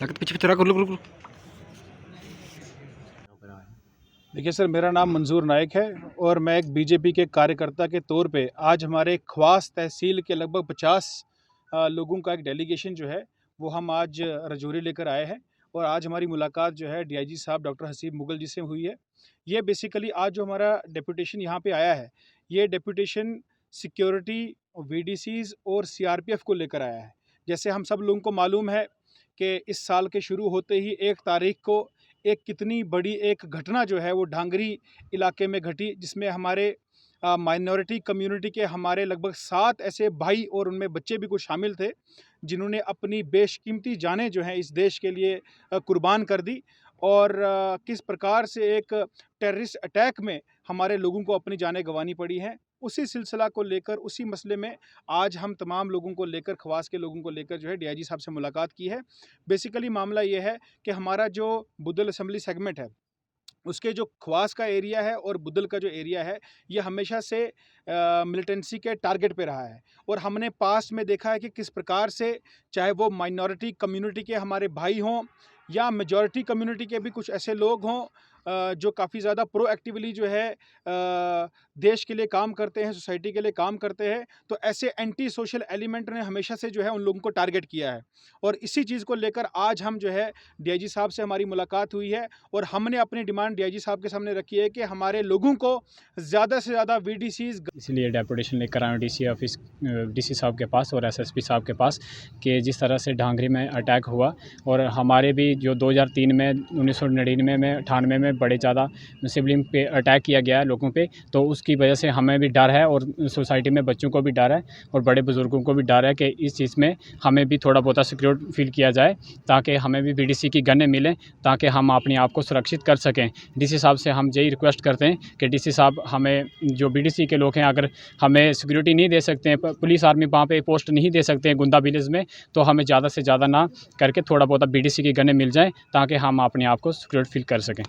लगत पीछे पीछे रुक रुक रुक। देखिए सर, मेरा नाम मंजूर नाइक है और मैं एक बीजेपी के कार्यकर्ता के तौर पे आज हमारे ख्वास तहसील के लगभग 50 लोगों का एक डेलीगेशन जो है वो हम आज रजौरी लेकर आए हैं। और आज हमारी मुलाकात जो है डीआईजी साहब डॉक्टर हसीब मुगल जी से हुई है। ये बेसिकली आज जो हमारा डेपुटेशन यहाँ पे आया है, ये डेपुटेशन सिक्योरिटी, वीडीसीज और सीआरपीएफ को लेकर आया है। जैसे हम सब लोगों को मालूम है कि इस साल के शुरू होते ही 1 तारीख को एक कितनी बड़ी एक घटना जो है वो ढांगरी इलाके में घटी, जिसमें हमारे माइनॉरिटी कम्युनिटी के हमारे लगभग 7 ऐसे भाई और उनमें बच्चे भी कुछ शामिल थे, जिन्होंने अपनी बेशकीमती जानें जो हैं इस देश के लिए कुर्बान कर दी। और किस प्रकार से एक टेररिस्ट अटैक में हमारे लोगों को अपनी जानें गंवानी पड़ी हैं, उसी सिलसिला को लेकर, उसी मसले में आज हम तमाम लोगों को लेकर, खवास के लोगों को लेकर जो है डीआईजी साहब से मुलाकात की है। बेसिकली मामला ये है कि हमारा जो बुद्धल असम्बली सेगमेंट है, उसके जो खवास का एरिया है और बुद्धल का जो एरिया है, ये हमेशा से मिलिटेंसी के टारगेट पे रहा है। और हमने पास्ट में देखा है कि किस प्रकार से, चाहे वो माइनॉरिटी कम्युनिटी के हमारे भाई हों या मेजॉरिटी कम्युनिटी के भी कुछ ऐसे लोग हों जो काफ़ी ज़्यादा प्रोएक्टिवली जो है देश के लिए काम करते हैं, सोसाइटी के लिए काम करते हैं, तो ऐसे एंटी सोशल एलिमेंट ने हमेशा से जो है उन लोगों को टारगेट किया है। और इसी चीज़ को लेकर आज हम जो है डीआईजी साहब से हमारी मुलाकात हुई है और हमने अपनी डिमांड डीआईजी साहब के सामने रखी है कि हमारे लोगों को ज़्यादा से ज़्यादा वीडीसीज, इसलिए डेपुटेशन लेकर आए डीसी ऑफिस, डीसी साहब के पास और एसएसपी साहब के पास, कि जिस तरह से ढांगरी में अटैक हुआ और हमारे भी जो 2003 में, 1999 में, 98 में बड़े ज़्यादा सिविलियन पे अटैक किया गया है लोगों पे, तो उसकी वजह से हमें भी डर है और सोसाइटी में बच्चों को भी डर है और बड़े बुज़ुर्गों को भी डर है कि इस चीज़ में हमें भी थोड़ा बहुत सिक्योर फील किया जाए, ताकि हमें भी वीडीसी की गनें मिलें, ताकि हम अपने आप को सुरक्षित कर सकें। डीसी साहब से हम यही रिक्वेस्ट करते हैं कि डीसी साहब, हमें जो बीडीसी के लोग हैं, अगर हमें सिक्योरिटी नहीं दे सकते हैं, पुलिस आर्मी वहाँ पे पोस्ट नहीं दे सकते हैं गुंदा विलेज में, तो हमें ज़्यादा से ज़्यादा ना करके थोड़ा बहुत बीडीसी की गनें मिल जाएँ, ताकि हम अपने आप को सिक्योर फील कर सकें।